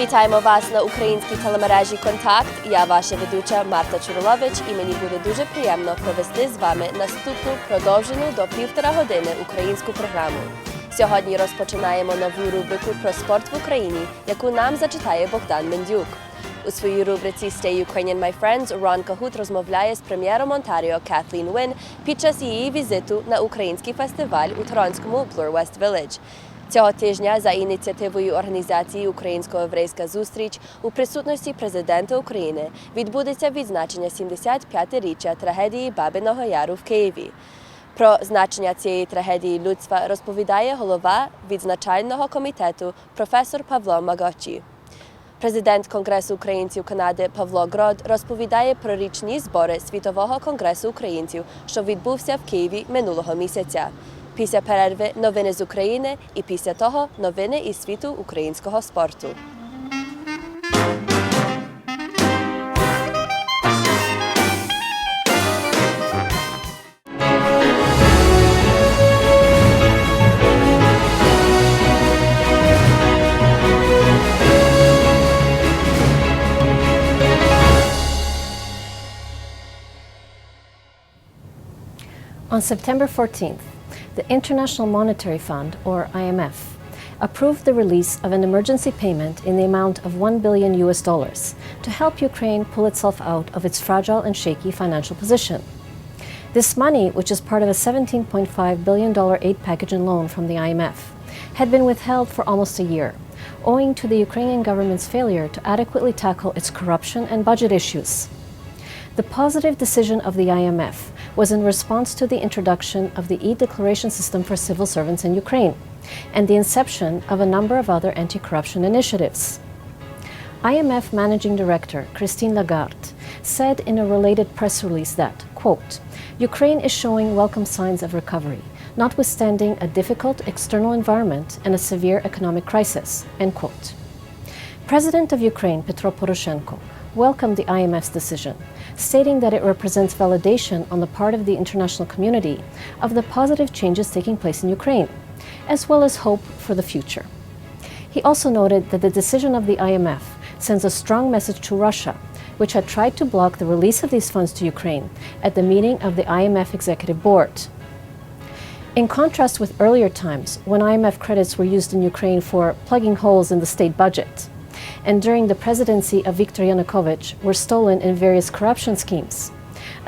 Вітаємо вас на українській телемережі «Контакт». Я ваша ведуча Марта Чурилович, і мені буде дуже приємно провести з вами наступну продовжену до 1,5 години українську програму. Сьогодні розпочинаємо нову рубрику про спорт в Україні, яку нам зачитає Богдан Мендюк. У своїй рубриці «Stay Ukrainian, my friends» Рон Кагут розмовляє з прем'єром Онтаріо Катлін Він під час її візиту на український фестиваль у торонському Bloor West Village. Цього тижня за ініціативою організації «Українсько-єврейська зустріч» у присутності президента України відбудеться відзначення 75-річчя трагедії Бабиного Яру в Києві. Про значення цієї трагедії людства розповідає голова відзначального комітету професор Павло Магочі. Президент Конгресу українців Канади Павло Грод розповідає про річні збори Світового конгресу українців, що відбувся в Києві минулого місяця. Після перерви новини з України і після того новини із світу українського спорту. On September 14th, the International Monetary Fund, or IMF, approved the release of an emergency payment in the amount of $1 billion to help Ukraine pull itself out of its fragile and shaky financial position. This money, which is part of a $17.5 billion aid package and loan from the IMF, had been withheld for almost a year, owing to the Ukrainian government's failure to adequately tackle its corruption and budget issues. The positive decision of the IMF was in response to the introduction of the e-declaration system for civil servants in Ukraine and the inception of a number of other anti-corruption initiatives. IMF Managing Director Christine Lagarde said in a related press release that, quote, "Ukraine is showing welcome signs of recovery, notwithstanding a difficult external environment and a severe economic crisis," end quote. President of Ukraine Petro Poroshenko welcomed the IMF's decision, stating that it represents validation on the part of the international community of the positive changes taking place in Ukraine, as well as hope for the future. He also noted that the decision of the IMF sends a strong message to Russia, which had tried to block the release of these funds to Ukraine at the meeting of the IMF Executive Board. In contrast with earlier times, when IMF credits were used in Ukraine for plugging holes in the state budget, and during the presidency of Viktor Yanukovych were stolen in various corruption schemes,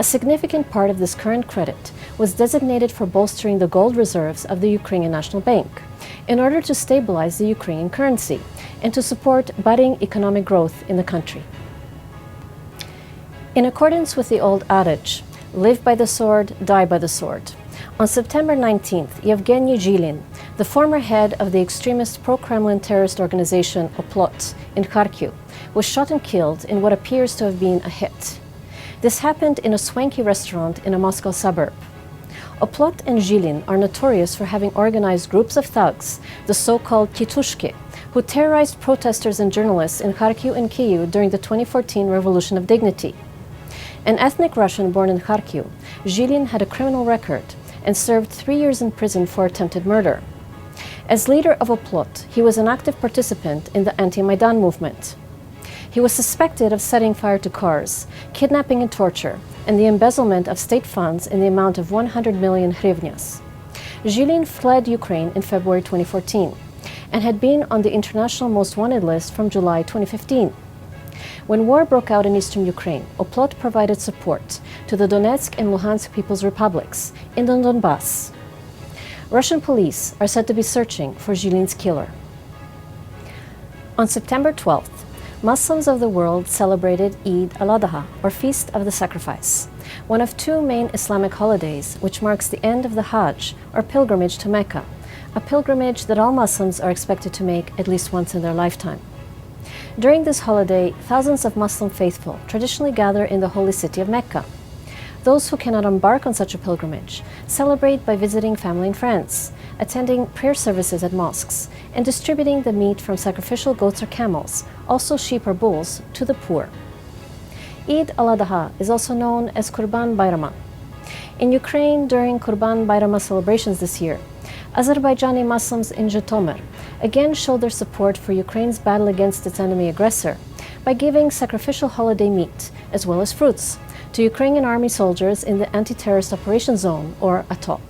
a significant part of this current credit was designated for bolstering the gold reserves of the Ukrainian National Bank in order to stabilize the Ukrainian currency and to support budding economic growth in the country. In accordance with the old adage, live by the sword, die by the sword, on September 19th, Yevgeny Zhilin, the former head of the extremist pro-Kremlin terrorist organization Oplot in Kharkiv, was shot and killed in what appears to have been a hit. This happened in a swanky restaurant in a Moscow suburb. Oplot and Zhilin are notorious for having organized groups of thugs, the so-called Titushki, who terrorized protesters and journalists in Kharkiv and Kyiv during the 2014 Revolution of Dignity. An ethnic Russian born in Kharkiv, Zhilin had a criminal record and served 3 years in prison for attempted murder. As leader of Oplot, he was an active participant in the anti-Maidan movement. He was suspected of setting fire to cars, kidnapping and torture, and the embezzlement of state funds in the amount of 100 million hryvnias. Zhilin fled Ukraine in February 2014 and had been on the international most wanted list from July 2015. When war broke out in eastern Ukraine, Oplot provided support to the Donetsk and Luhansk People's Republics in the Donbass. Russian police are said to be searching for Zhilin's killer. On September 12th, Muslims of the world celebrated Eid al-Adha, or Feast of the Sacrifice, one of two main Islamic holidays which marks the end of the Hajj, or pilgrimage to Mecca, a pilgrimage that all Muslims are expected to make at least once in their lifetime. During this holiday, thousands of Muslim faithful traditionally gather in the holy city of Mecca. Those who cannot embark on such a pilgrimage celebrate by visiting family and friends, attending prayer services at mosques, and distributing the meat from sacrificial goats or camels, also sheep or bulls, to the poor. Eid al-Adha is also known as Kurban Bayrama. In Ukraine, during Kurban Bayrama celebrations this year, Azerbaijani Muslims in Zhytomyr again showed their support for Ukraine's battle against its enemy aggressor by giving sacrificial holiday meat, as well as fruits, to Ukrainian army soldiers in the anti-terrorist operation zone, or ATO.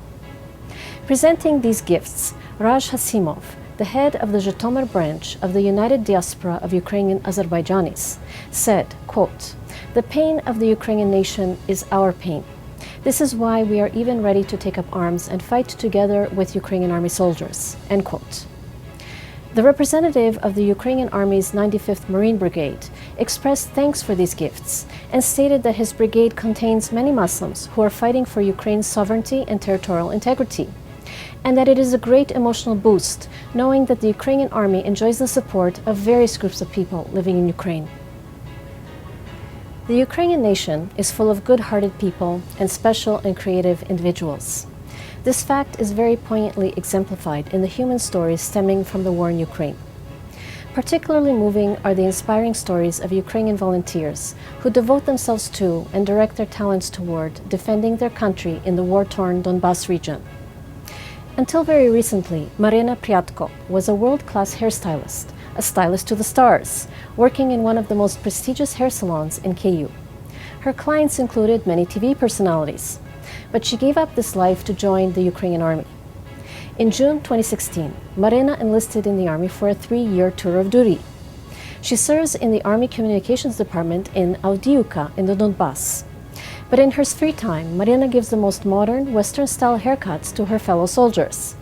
Presenting these gifts, Raj Hasimov, the head of the Zhytomyr branch of the United Diaspora of Ukrainian Azerbaijanis, said, quote, "The pain of the Ukrainian nation is our pain. This is why we are even ready to take up arms and fight together with Ukrainian army soldiers," end quote. The representative of the Ukrainian Army's 95th Marine Brigade expressed thanks for these gifts and stated that his brigade contains many Muslims who are fighting for Ukraine's sovereignty and territorial integrity, and that it is a great emotional boost knowing that the Ukrainian Army enjoys the support of various groups of people living in Ukraine. The Ukrainian nation is full of good-hearted people and special and creative individuals. This fact is very poignantly exemplified in the human stories stemming from the war in Ukraine. Particularly moving are the inspiring stories of Ukrainian volunteers who devote themselves to and direct their talents toward defending their country in the war-torn Donbas region. Until very recently, Marina Pryatko was a world-class hairstylist, a stylist to the stars, working in one of the most prestigious hair salons in Kyiv. Her clients included many TV personalities, but she gave up this life to join the Ukrainian army. In June 2016, Marina enlisted in the army for a 3-year tour of duty. She serves in the Army Communications Department in Avdiivka in the Donbas. But in her free time, Marina gives the most modern, Western-style haircuts to her fellow soldiers.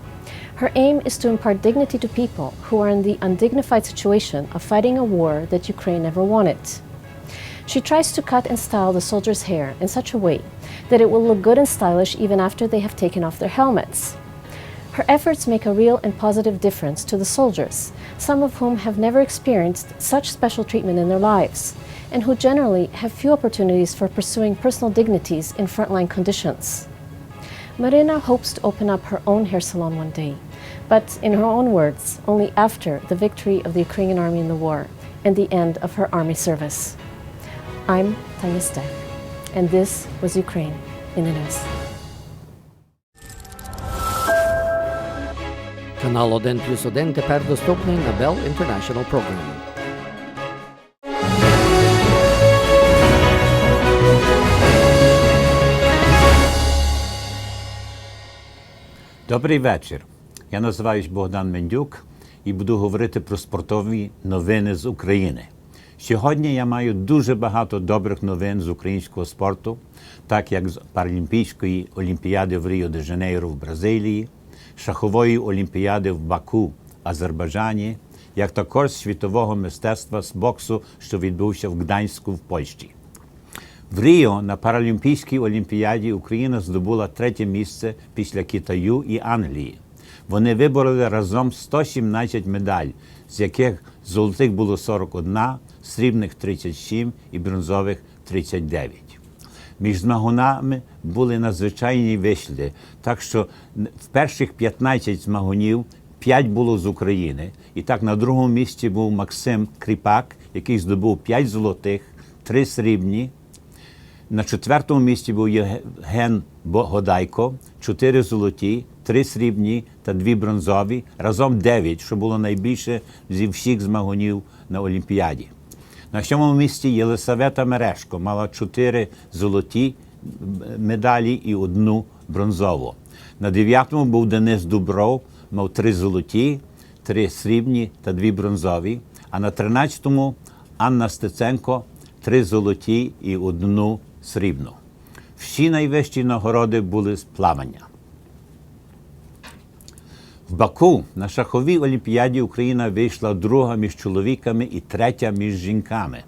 Her aim is to impart dignity to people who are in the undignified situation of fighting a war that Ukraine never wanted. She tries to cut and style the soldiers' hair in such a way that it will look good and stylish even after they have taken off their helmets. Her efforts make a real and positive difference to the soldiers, some of whom have never experienced such special treatment in their lives, and who generally have few opportunities for pursuing personal dignities in frontline conditions. Marina hopes to open up her own hair salon one day, but in her own words, only after the victory of the Ukrainian army in the war and the end of her army service. I'm Tanya Stech, and this was Ukraine in the News. Канал 1+1 тепер доступний на Bell International Programming. Добрий вечір. Я називаюсь Богдан Мендюк і буду говорити про спортові новини з України. Сьогодні я маю дуже багато добрих новин з українського спорту, так як з Паралімпійської олімпіади в Ріо-де-Жанейро в Бразилії, шахової олімпіади в Баку, Азербайджані, як також світового мистецтва з боксу, що відбувся в Гданську в Польщі. В Ріо на Паралімпійській олімпіаді Україна здобула 3-те місце після Китаю і Англії. Вони вибороли разом 117 медалей, з яких золотих було 41, срібних 37 і бронзових 39. Між змаганнями були надзвичайні вислови, так що в перших 15 змаганів 5 було з України. І так на другому місці був Максим Кріпак, який здобув 5 золотих, 3 срібні. На 4-му місці був Євген Годайко, 4 золоті, 3 срібні та 2 бронзові, разом 9, що було найбільше зі всіх змаганів на Олімпіаді. На 7-му місці Єлисавета Мережко мала 4 золоті медалі і 1 бронзову. На 9-му був Денис Дубров, мав 3 золоті, 3 срібні та 2 бронзові. А на 13-му Анна Стеценко 3 золоті і 1 срібну. Всі найвищі нагороди були з плавання. В Баку на шаховій олімпіаді Україна вийшла 2-га між чоловіками і 3-я між жінками.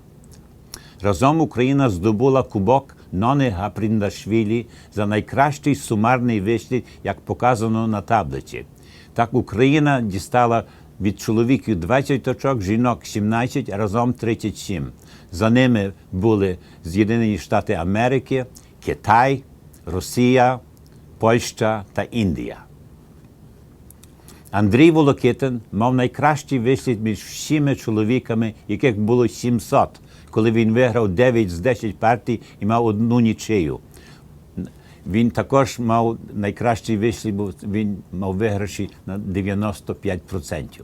Разом Україна здобула кубок Нони Гапріндашвілі за найкращий сумарний вислід, як показано на таблиці. Так Україна дістала від чоловіків 20 очок, жінок 17, разом 37. За ними були З'єднані Штати Америки, Китай, Росія, Польща та Індія. Андрій Волокитин мав найкращий вислід між всіма чоловіками, яких було 700, коли він виграв 9 з 10 партій і мав 1 нічию. Він також мав найкращий вислід, бо він мав виграші на 95%.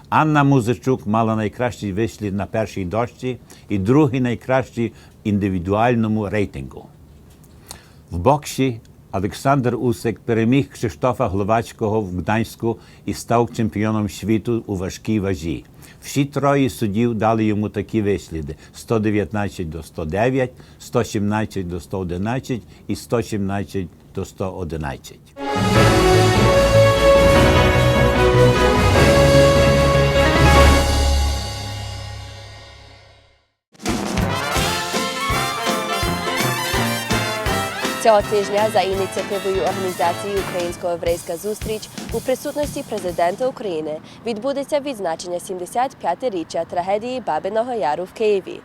Анна Музичук мала найкращий вислід на першій дошці і другий найкращий в індивідуальному рейтингу. В боксі Олександр Усик переміг Кшиштофа Гловацького в Гданську і став чемпіоном світу у важкій вазі. Всі троє суддів дали йому такі висліди: 119 до 109, 117 до 111 і 117 до 111. Цього тижня за ініціативою організації «Українсько-єврейська зустріч» у присутності президента України відбудеться відзначення 75-річчя трагедії Бабиного Яру в Києві.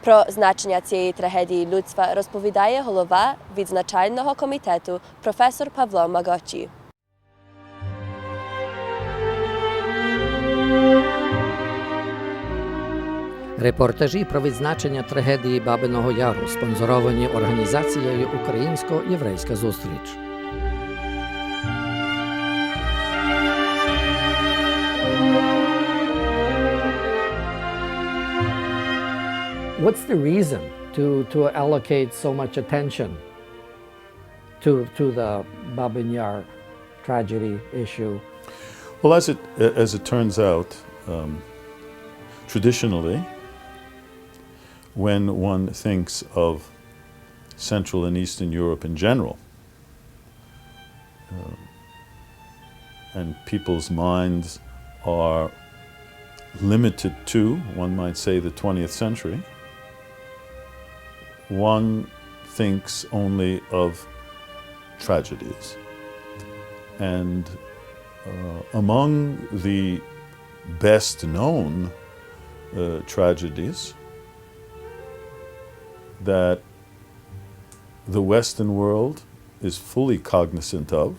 Про значення цієї трагедії людства розповідає голова відзначального комітету професор Павло Магочі. Репортажі про відзначення трагедії Бабиного Яру спонсоровані організацією «Українсько-єврейська зустріч». What's the reason to allocate so much attention to the Babin Yar tragedy issue? Well, as it turns out, traditionally, when one thinks of Central and Eastern Europe in general, and people's minds are limited to, one might say, the 20th century, one thinks only of tragedies. And among the best known tragedies that the Western world is fully cognizant of,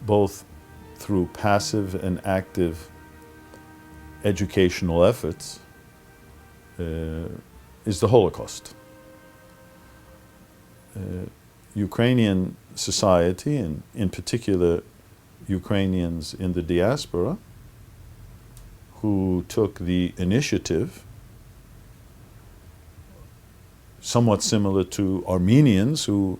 both through passive and active educational efforts, is the Holocaust. Ukrainian society, and in particular Ukrainians in the diaspora, who took the initiative, somewhat similar to Armenians who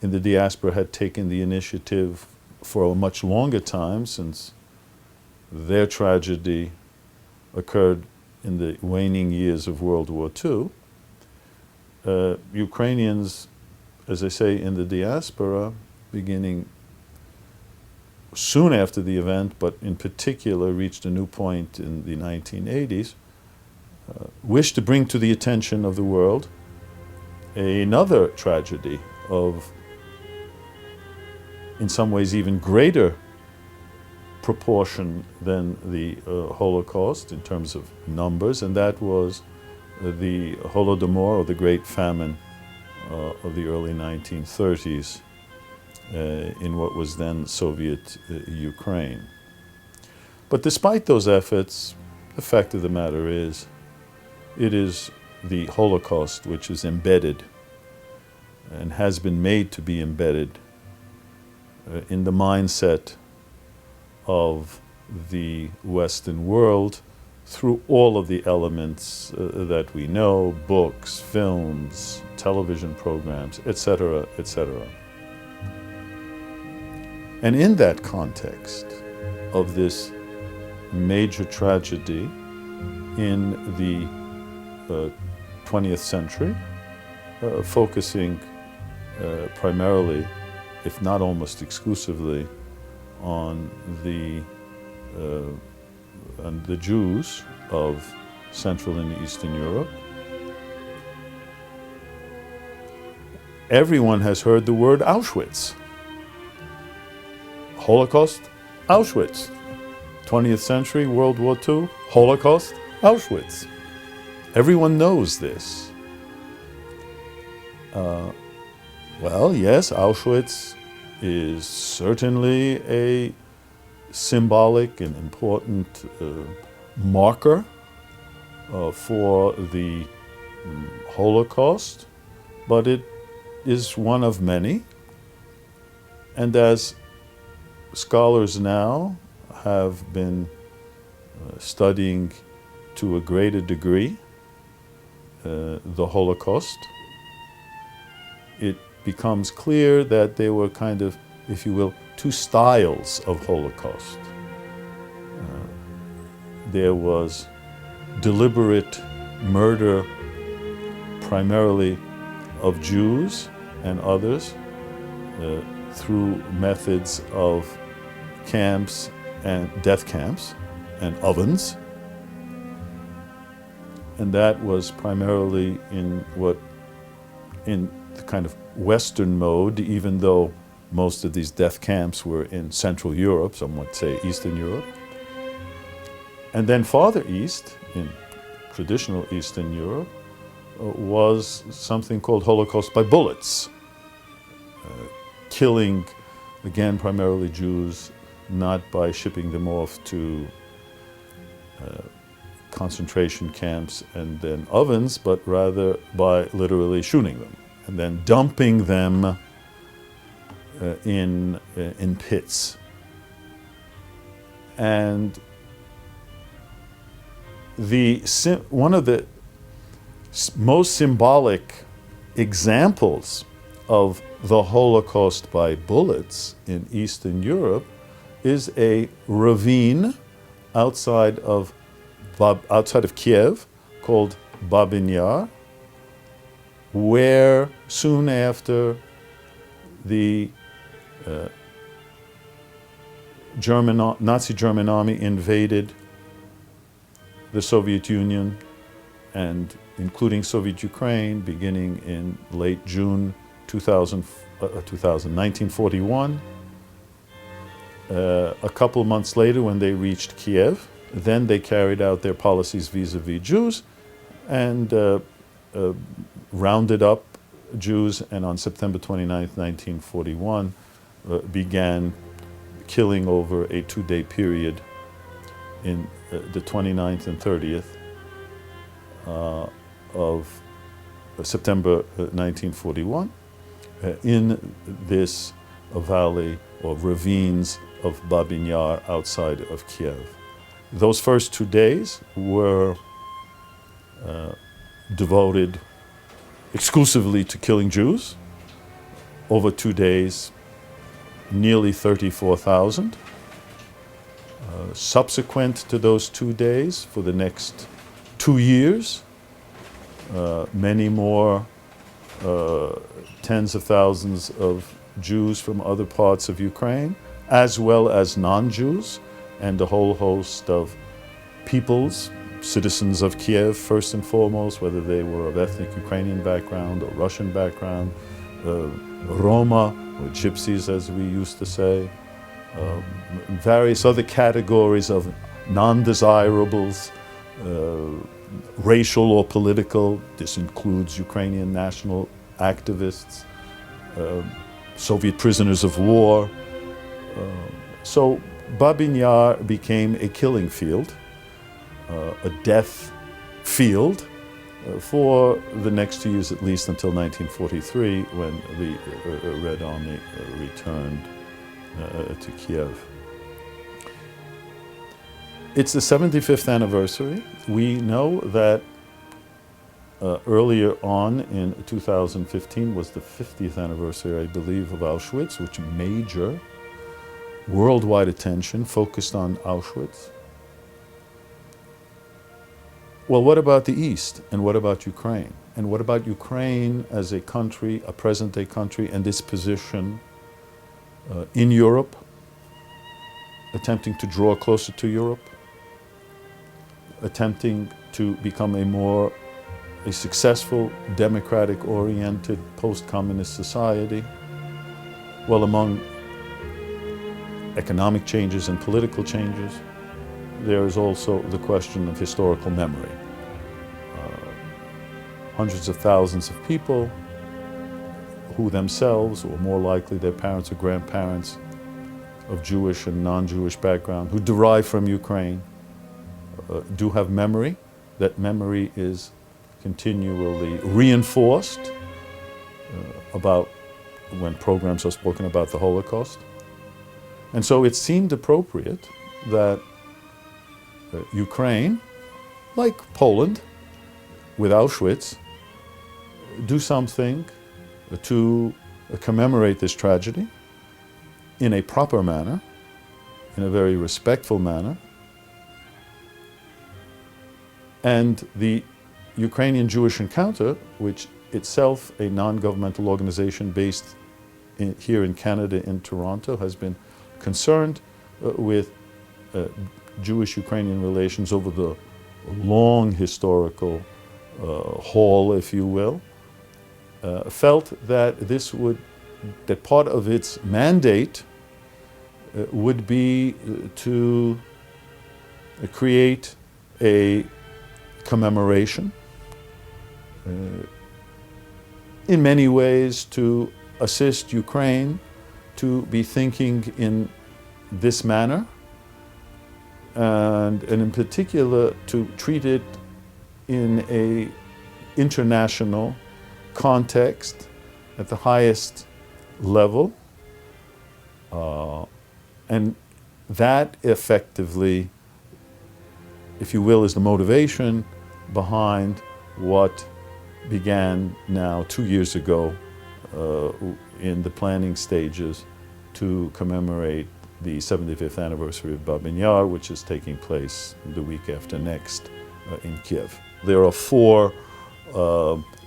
in the diaspora had taken the initiative for a much longer time, since their tragedy occurred in the waning years of World War II. Ukrainians, as I say, in the diaspora, beginning soon after the event, but in particular reached a new point in the 1980s, wished to bring to the attention of the world another tragedy of, in some ways, even greater proportion than the Holocaust in terms of numbers, and that was the Holodomor, or the Great Famine of the early 1930s in what was then Soviet Ukraine. But despite those efforts, the fact of the matter is, it is the Holocaust which is embedded and has been made to be embedded in the mindset of the Western world through all of the elements that we know, books, films, television programs, etc., etc. And in that context of this major tragedy in the 20th century, focusing primarily, if not almost exclusively, on the Jews of Central and Eastern Europe. Everyone has heard the word Auschwitz. Holocaust, Auschwitz. 20th century, World War II, Holocaust, Auschwitz. Everyone knows this. Well, yes, Auschwitz is certainly a symbolic and important marker for the Holocaust, but it is one of many. And as scholars now have been studying to a greater degree the Holocaust, it becomes clear that there were kind of, if you will, two styles of Holocaust. There was deliberate murder primarily of Jews and others through methods of camps and death camps and ovens. And that was primarily in the kind of Western mode, even though most of these death camps were in Central Europe, some would say Eastern Europe. And then farther east, in traditional Eastern Europe, was something called Holocaust by bullets, killing, again, primarily Jews, not by shipping them off to concentration camps and then ovens, but rather by literally shooting them and then dumping them in pits. And one of the most symbolic examples of the Holocaust by bullets in Eastern Europe is a ravine outside of Kiev called Babin Yar, where soon after the Nazi German army invaded the Soviet Union, and including Soviet Ukraine, beginning in late June 1941. A couple months later, when they reached Kiev, then they carried out their policies vis-a-vis Jews and rounded up Jews, and on September 29, 1941, began killing over a 2-day period in the 29th and 30th of September 1941 in this valley or ravines of Babin Yar outside of Kiev. Those first 2 days were devoted exclusively to killing Jews. Over 2 days, nearly 34,000. Subsequent to those 2 days, for the next 2 years, many more tens of thousands of Jews from other parts of Ukraine, as well as non-Jews, and a whole host of peoples, citizens of Kiev first and foremost, whether they were of ethnic Ukrainian background or Russian background, Roma, or gypsies as we used to say, various other categories of non-desirables, racial or political. This includes Ukrainian national activists, Soviet prisoners of war. So Babin Yar became a killing field, a death field for the next 2 years, at least until 1943, when the Red Army returned to Kiev. It's the 75th anniversary. We know that earlier on in 2015 was the 50th anniversary, I believe, of Auschwitz, which major worldwide attention focused on Auschwitz. Well, what about the East? And what about Ukraine? And what about Ukraine as a country, a present-day country, and its position in Europe, attempting to draw closer to Europe, attempting to become a successful, democratic-oriented, post-communist society? Well, among economic changes and political changes, there is also the question of historical memory. Hundreds of thousands of people who themselves, or more likely their parents or grandparents, of Jewish and non-Jewish background, who derive from Ukraine, do have memory. That memory is continually reinforced about when programs are spoken about the Holocaust. And so it seemed appropriate that Ukraine, like Poland, with Auschwitz, do something to commemorate this tragedy in a proper manner, in a very respectful manner. And the Ukrainian Jewish Encounter, which itself a non-governmental organization based here in Canada, in Toronto, has been concerned with Jewish-Ukrainian relations over the long historical haul, if you will, felt that that part of its mandate would be to create a commemoration, in many ways to assist Ukraine to be thinking in this manner, and in particular to treat it in a international context at the highest level, and that effectively, if you will, is the motivation behind what began now 2 years ago in the planning stages to commemorate the 75th anniversary of Babin Yar, which is taking place the week after next in Kiev. There are 4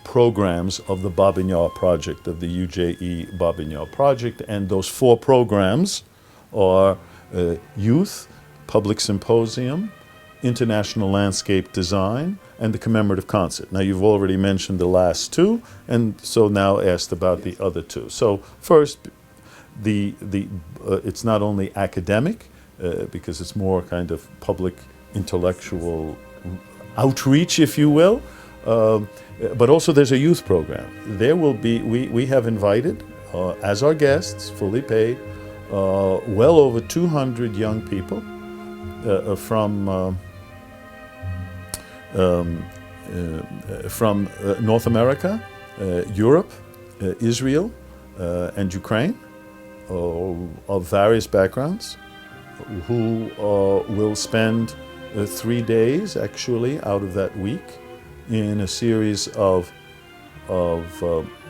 programs of the Babin Yar project, of the UJE Babin Yar project, and those 4 programs are youth, public symposium, international landscape design, and the commemorative concert. Now, you've already mentioned the last 2, and so now asked about the other 2. So first, it's not only academic, because it's more kind of public intellectual outreach, if you will, but also there's a youth program. There will be, we have invited, as our guests, fully paid, well over 200 young people from North America, Europe, Israel, and Ukraine, of various backgrounds, who will spend 3 days actually out of that week in a series of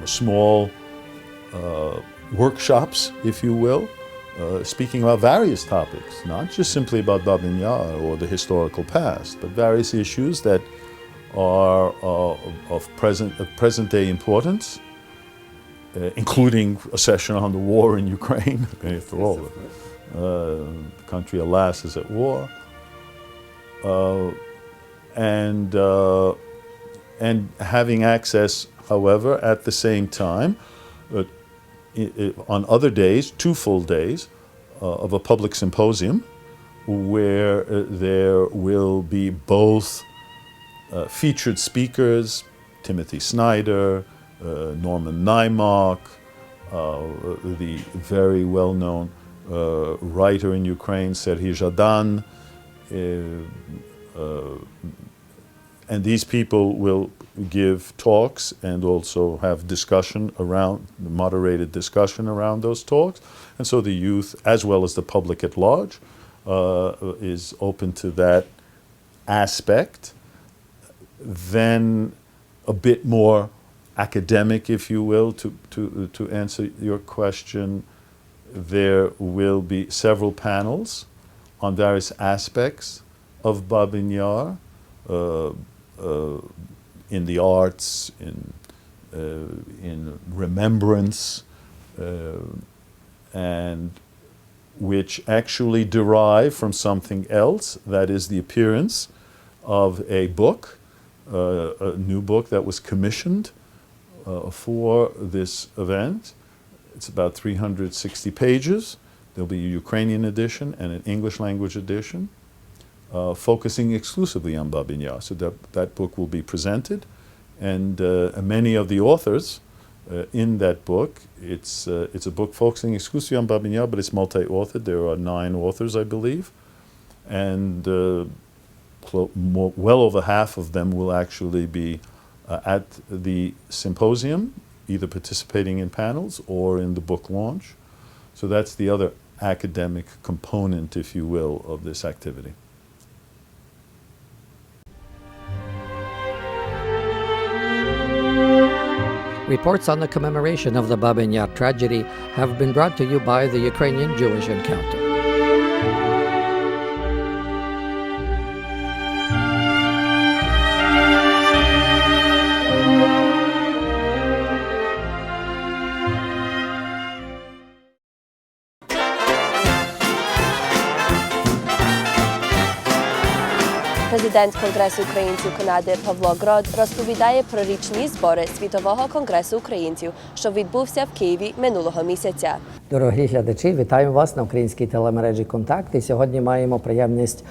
small workshops, if you will, speaking about various topics, not just simply about Babin Yar or the historical past, but various issues that are of present-day importance, including a session on the war in Ukraine. After all, the country, alas, is at war, and having access, however, at the same time, on other days, 2 full days of a public symposium, where there will be both featured speakers, Timothy Snyder, Norman Naimark, the very well-known writer in Ukraine, Serhiy Zhadan, and these people will give talks and also have discussion around, moderated discussion around those talks. And so the youth, as well as the public at large, is open to that aspect. Then a bit more academic, if you will, to answer your question, there will be several panels on various aspects of Babin Yar, in the arts, in remembrance, and which actually derive from something else, that is the appearance of a book, a new book that was commissioned for this event. It's about 360 pages. There'll be a Ukrainian edition and an English language edition, focusing exclusively on Babin Yar. So that book will be presented, and many of the authors in that book, it's a book focusing exclusively on Babin Yar, but it's multi-authored. There are 9 authors, I believe, and well over half of them will actually be at the symposium either participating in panels or in the book launch. So that's the other academic component, if you will, of this activity. Reports on the commemoration of the Babin Yar tragedy have been brought to you by the Ukrainian Jewish Encounter. Президент Конгресу українців Канади Павло Грод розповідає про річні збори Світового конгресу українців, що відбувся в Києві минулого місяця. Дорогі глядачі, вітаю вас на українській телемережі «Контакт». І сьогодні маємо приємність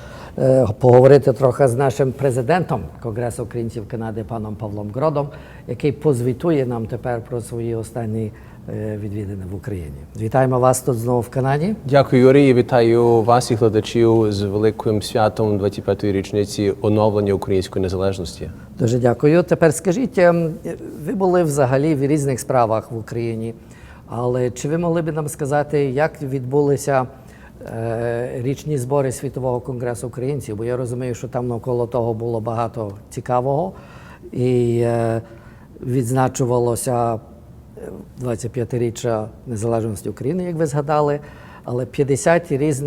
поговорити трохи з нашим президентом Конгресу українців Канади паном Павлом Гродом, який позвітує нам тепер про свої останні відвідини в Україні. Вітаємо вас тут знову в Канаді. Дякую, Юрій. Вітаю вас і глядачів з великим святом 25-ї річниці оновлення української незалежності. Дуже дякую. Тепер скажіть, ви були взагалі в різних справах в Україні, але чи ви могли б нам сказати, як відбулися річні збори Світового конгресу українців? Бо я розумію, що там навколо того було багато цікавого і відзначувалося 25-річчя незалежності України, як ви згадали, але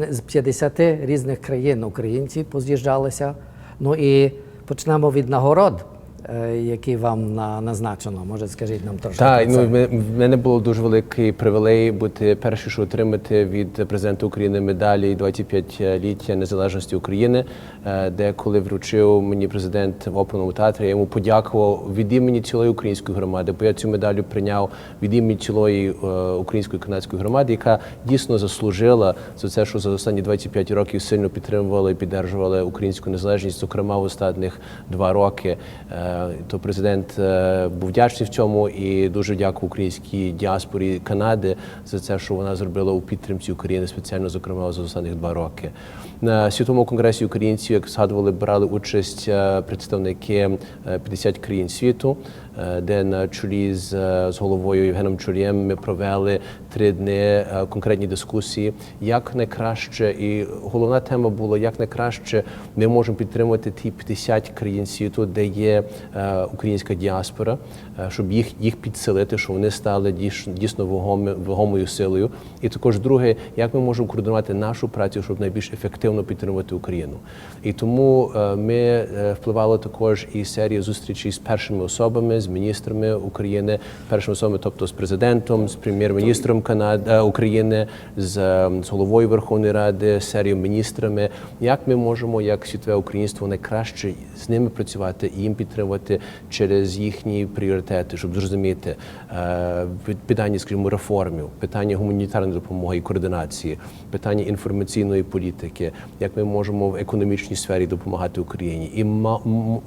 з 50 різних країн українці поз'їжджалися. Ну і почнемо від нагород, які вам назначено. Може, скажіть нам трошки про це. Так, в мене було дуже великий привілей бути першим, що отримати від президента України медалі 25-ліття незалежності України, де коли вручив мені президент в Оперному театрі, я йому подякував від імені цілої української громади, бо я цю медалю прийняв від імені цілої української канадської громади, яка дійсно заслужила за це, що за останні 25 років сильно підтримувала і підтримувала українську незалежність, зокрема в останніх 2 роки. То президент був вдячний в цьому і дуже дякую українській діаспорі Канади за це, що вона зробила у підтримці України, спеціально, зокрема, за останніх 2 роки. На Світовому конгресі українців, як згадували, брали участь представники 50 країн світу, де на чолі з головою Євгеном Чурієм ми провели 3 дні конкретні дискусії, як найкраще, і головна тема була, як найкраще ми можемо підтримувати ті 50 країн світу, де є українська діаспора, щоб їх підсилити, щоб вони стали дійсно вагомою силою. І також друге, як ми можемо координувати нашу працю, щоб найбільш ефективно підтримувати Україну. І тому ми впливали також і серію зустрічей з першими особами, з міністрами України, першими особами, тобто з президентом, з прем'єр-міністром України, з головою Верховної Ради, з серією міністрами. Як ми можемо, як світове українство, найкраще з ними працювати і їм підтримувати через їхні пріоритети, щоб зрозуміти питання, скажімо, реформів, питання гуманітарної допомоги і координації, питання інформаційної політики, як ми можемо в економічній сфері допомагати Україні. І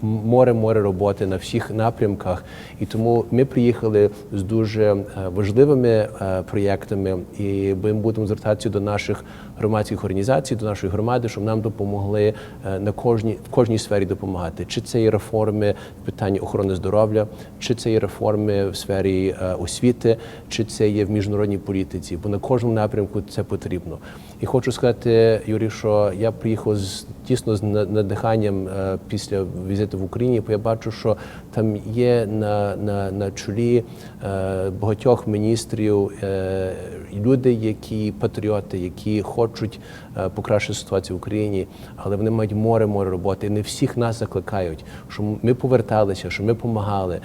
море роботи на всіх напрямках. І тому ми приїхали з дуже важливими проєктами, і ми будемо звертатися до наших громадських організацій, до нашої громади, щоб нам допомогли в кожній сфері допомагати. Чи це є реформи в питанні охорони здоров'я, чи це є реформи в сфері освіти, чи це є в міжнародній політиці, бо на кожному напрямку це потрібно. І хочу сказати, Юрій, що я приїхав дійсно з надиханням після візиту в Україні, бо я бачу, що там є на чолі багатьох міністрів люди, які патріоти, які хочуть покращити ситуацію в Україні, але вони мають море роботи. І не всіх нас закликають, щоб ми поверталися, щоб ми допомагали,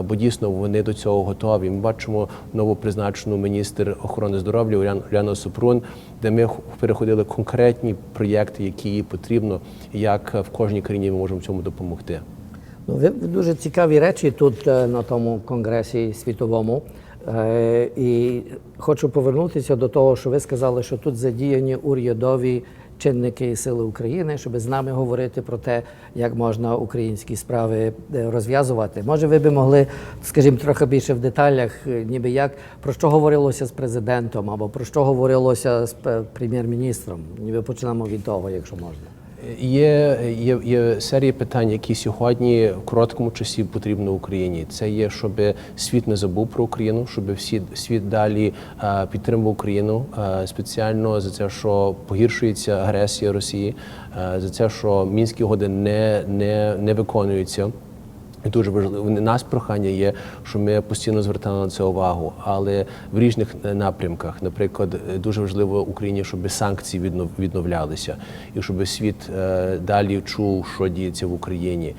бо дійсно вони до цього готові. Ми бачимо новопризначену міністр охорони здоров'я Уляну Супрун, де ми переходили конкретні проєкти, які їй потрібно, як в кожній країні ми можемо цьому допомогти. Ну, ви дуже цікаві речі тут на тому конгресі світовому. І хочу повернутися до того, що ви сказали, що тут задіяні урядові чинники і сили України, щоб з нами говорити про те, як можна українські справи розв'язувати. Може, ви б могли, скажімо, трохи більше в деталях, ніби як, про що говорилося з президентом, або про що говорилося з прем'єр-міністром? Ніби почнемо від того, якщо можна. Є серія питань, які сьогодні в короткому часі потрібно Україні. Це є, щоб світ не забув про Україну, щоб світ далі підтримував Україну спеціально за те, що погіршується агресія Росії, за те, що Мінські угоди не виконуються. І дуже важливо, у нас прохання є, що ми постійно звертали на це увагу, але в різних напрямках. Наприклад, дуже важливо Україні, щоб санкції відновлялися, і щоб світ далі чув, що діється в Україні,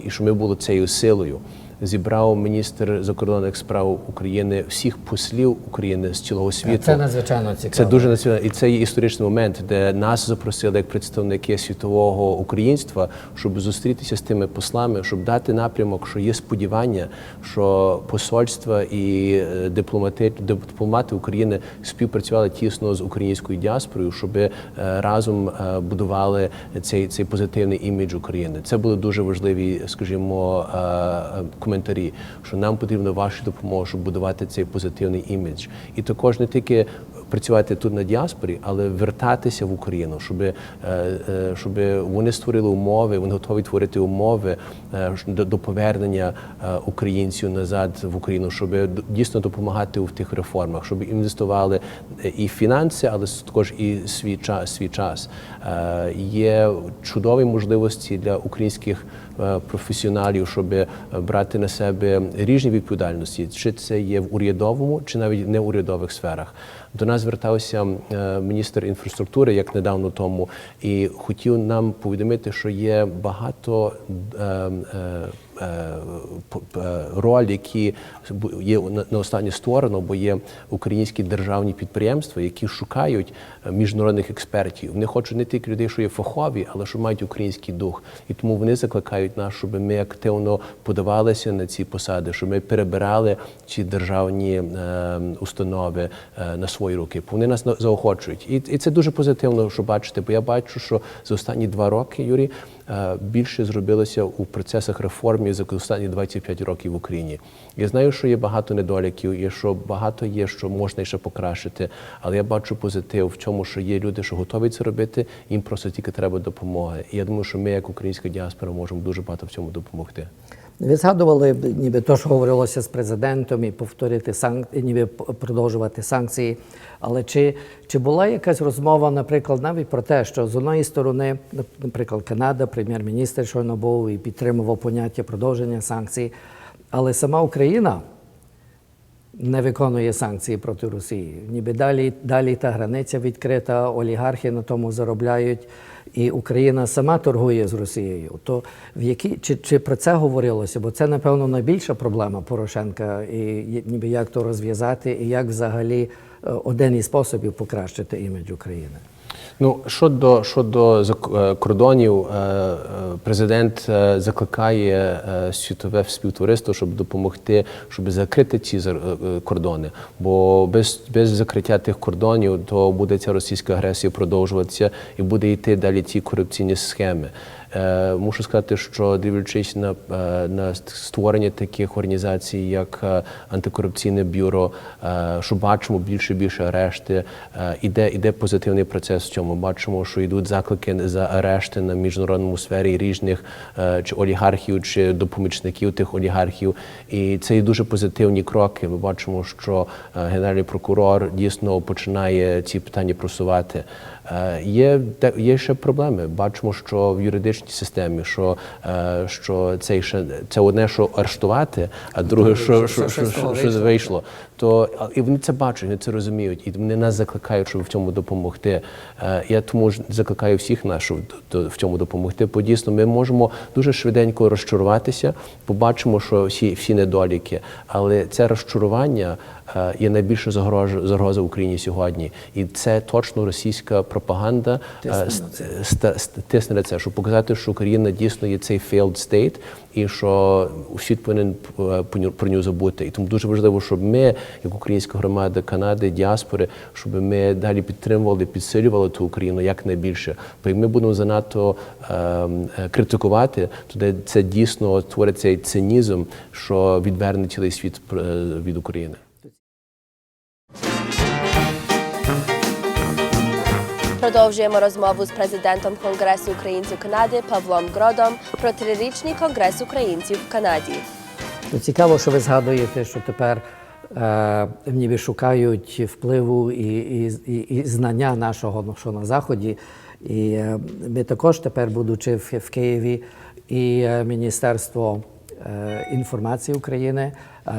і щоб ми були цією силою. Зібрав міністр закордонних справ України всіх послів України з цілого світу. Це надзвичайно цікаво. Це дуже надзвичайно. І це є історичний момент, де нас запросили як представники світового українства, щоб зустрітися з тими послами, щоб дати напрямок, що є сподівання, що посольства і дипломати України співпрацювали тісно з українською діаспорою, щоб разом будували цей позитивний імідж України. Це були дуже важливі, скажімо, коментарі, що нам потрібна ваша допомога, щоб будувати цей позитивний імідж. І також не тільки працювати тут на діаспорі, але вертатися в Україну, щоб вони створили умови, вони готові творити умови до повернення українців назад в Україну, щоб дійсно допомагати в тих реформах, щоб інвестували і фінанси, але також і свій час. Є чудові можливості для українських професіоналів, щоб брати на себе різні відповідальності, чи це є в урядовому, чи навіть не в урядових сферах. До нас звертався міністр інфраструктури, як недавно тому, і хотів нам повідомити, що є багато роль, які є на останню сторону, бо є українські державні підприємства, які шукають міжнародних експертів. Вони хочуть не тільки людей, що є фахові, але що мають український дух. І тому вони закликають нас, щоб ми активно подавалися на ці посади, щоб ми перебирали ці державні установи на свої руки. Вони нас заохочують. І це дуже позитивно, що бачите, бо я бачу, що за останні 2 роки, Юрій, більше зробилося у процесах реформ за останні 25 років в Україні. Я знаю, що є багато недоліків, і що багато є, що можна ще покращити, але я бачу позитив в цьому, що є люди, що готові це робити, їм просто тільки треба допомоги. І я думаю, що ми, як українська діаспора, можемо дуже багато в цьому допомогти. Ви згадували, ніби то, що говорилося з президентом, і повторити ніби продовжувати санкції. Але чи була якась розмова, наприклад, навіть про те, що з одної сторони, наприклад, Канада, прем'єр-міністр щойно був і підтримував поняття продовження санкцій, але сама Україна не виконує санкції проти Росії. Ніби далі та границя відкрита, олігархи на тому заробляють, і Україна сама торгує з Росією. То чи про це говорилося? Бо це, напевно, найбільша проблема Порошенка, і ніби як то розв'язати, і як взагалі один із способів покращити імідж України. Ну, щодо кордонів, президент закликає світове співтовариство, щоб допомогти, щоб закрити ці кордони. Бо без закриття тих кордонів, то буде ця російська агресія продовжуватися і буде йти далі ті корупційні схеми. Мушу сказати, що дивлячись на створення таких організацій, як антикорупційне бюро, що бачимо більше і більше арешти, іде позитивний процес в цьому. Бачимо, що йдуть заклики за арешти на міжнародному сфері різних чи олігархів, чи допомічників тих олігархів. І це є дуже позитивні кроки. Ми бачимо, що генеральний прокурор дійсно починає ці питання просувати. Є ще проблеми. Бачимо, що в юридичній системі, що це одне, що арештувати, а друге, що вийшло. І вони це бачать, вони це розуміють, і вони нас закликають, щоб в цьому допомогти. Я тому ж закликаю всіх нас, щоб в цьому допомогти, бо дійсно ми можемо дуже швиденько розчаруватися, побачимо, що всі недоліки, але це розчарування є найбільша загроза Україні сьогодні. І це точно російська пропаганда тисне на це, щоб показати, що Україна дійсно є цей failed state, і що світ повинен про нього забути. І тому дуже важливо, щоб ми, як українська громада Канади, діаспори, щоб ми далі підтримували, підсилювали ту Україну якнайбільше. Бо як ми будемо занадто критикувати, то це дійсно творить цей цинізм, що відверне цілий світ від України. Продовжуємо розмову з президентом Конгресу українців Канади Павлом Гродом про 3-річний Конгрес українців в Канаді. Цікаво, що ви згадуєте, що тепер ніби шукають впливу і знання нашого, що на Заході. І ми також тепер, будучи в Києві, і Міністерство інформації України,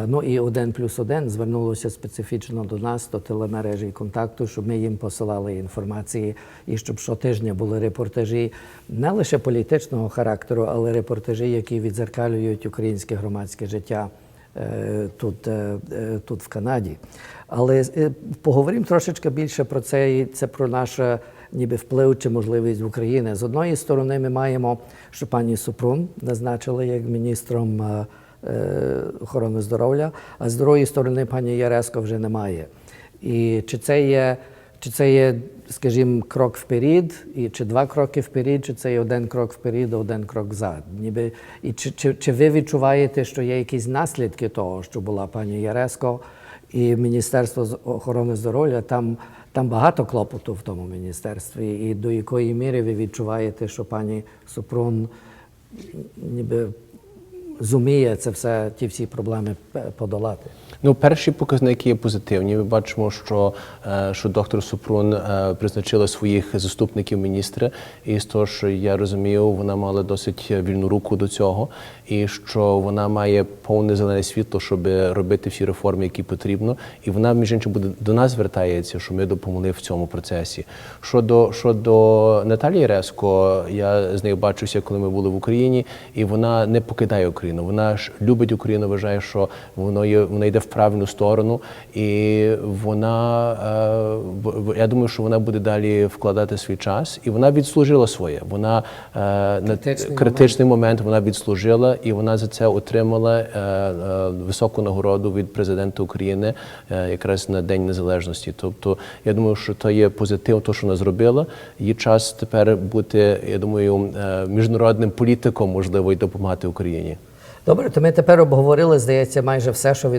ну і 1+1 звернулося специфічно до нас, до телемережі «Контакту», щоб ми їм посилали інформації і щоб щотижня були репортажі не лише політичного характеру, але репортажі, які відзеркалюють українське громадське життя тут в Канаді. Але поговоримо трошечки більше про це, це про наш ніби вплив чи можливість в Україні. З одної сторони ми маємо, що пані Супрун назначили як міністром охорони здоров'я, а з другої сторони пані Яресько вже немає. І чи це є, скажімо, крок вперед, чи 2 кроки вперед, чи це є 1 крок вперед, а 1 крок зад. І чи ви відчуваєте, що є якісь наслідки того, що була пані Яресько і Міністерство охорони здоров'я, там багато клопоту в тому міністерстві, і до якої міри ви відчуваєте, що пані Супрун ніби зуміє це все, ті всі проблеми подолати? Ну, перші показники є позитивні. Ми бачимо, що доктор Супрун призначила своїх заступників міністра, і з того, що я розумію, вона мала досить вільну руку до цього, і що вона має повне зелене світло, щоб робити всі реформи, які потрібно. І вона, між іншим, до нас звертається, що ми допомогли в цьому процесі. Щодо Наталії Яресько, я з нею бачуся, коли ми були в Україні, і вона не покидає Україну. Вона ж любить Україну, вважає, що вона йде в правильну сторону, і я думаю, що вона буде далі вкладати свій час, і вона відслужила своє. Вона критичний момент вона відслужила, і вона за це отримала високу нагороду від президента України якраз на День Незалежності. Тобто, я думаю, що то є позитив, то, що вона зробила. Її час тепер бути, я думаю, міжнародним політиком, можливо, і допомагати Україні. Добре, то ми тепер обговорили, здається, майже все, що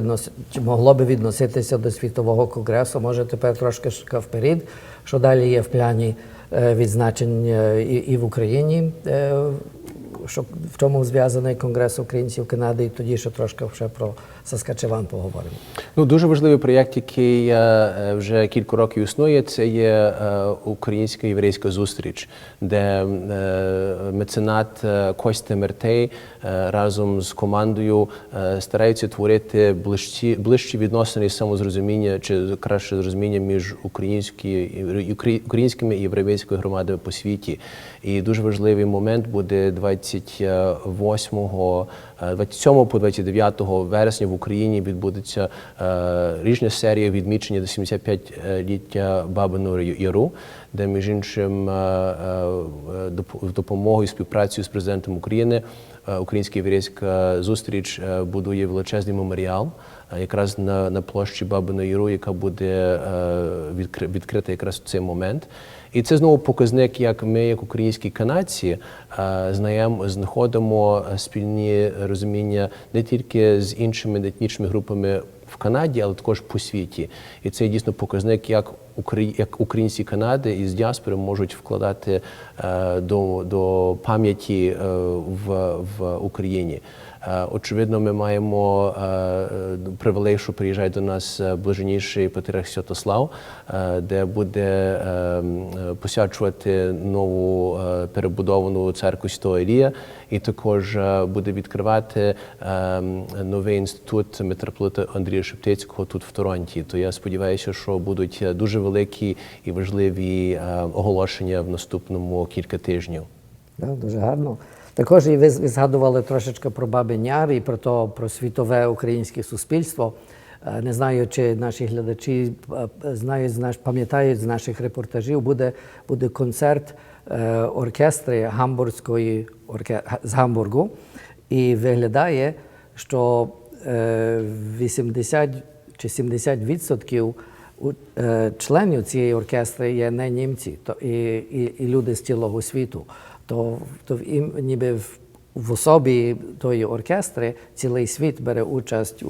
могло би відноситися до Світового конгресу. Може, тепер трошки вперед, що далі є в плані відзначень і в Україні, що в чому зв'язаний Конгрес українців Канади, і тоді ще трошки про Саскачеван поговоримо. Ну, дуже важливий проєкт, який вже кілька років існує, це є українська єврейська зустріч, де меценат Костя Мертей разом з командою стараються творити ближчі відносини і самозрозуміння, чи краще зрозуміння між українськими і єврейськими громадами по світі. І дуже важливий момент буде 27 по 29 вересня в Україні відбудеться річна серія відмічення до 75-ліття Бабиного Яру, де, між іншим, допомогою і співпрацею з президентом України Українська єврейська зустріч будує величезний меморіал якраз на площі Бабиного Яру, яка буде відкрита якраз в цей момент. І це знову показник, як ми, як українські канадці, знаходимо спільні розуміння не тільки з іншими етнічними групами в Канаді, але також по світі. І це дійсно показник, як українці Канади із діаспори можуть вкладати до пам'яті в Україні. Очевидно, ми маємо привілей, що приїжджає до нас блаженніший патріарх Святослав, де буде посвячувати нову перебудовану церкву Святого Ілія, і також буде відкривати новий інститут митрополита Андрія Шептицького тут в Торонті. То я сподіваюся, що будуть дуже великі і важливі оголошення в наступному кілька тижнів. Дуже гарно. Також і ви згадували трошечки про Бабин Яр і про світове українське суспільство. Не знаю, чи наші глядачі пам'ятають з наших репортажів, буде концерт оркестру з Гамбургу. І виглядає, що 80 чи 70% членів цієї оркестри є не німці, і люди з цілого світу. То ніби в особі тої оркестри цілий світ бере участь у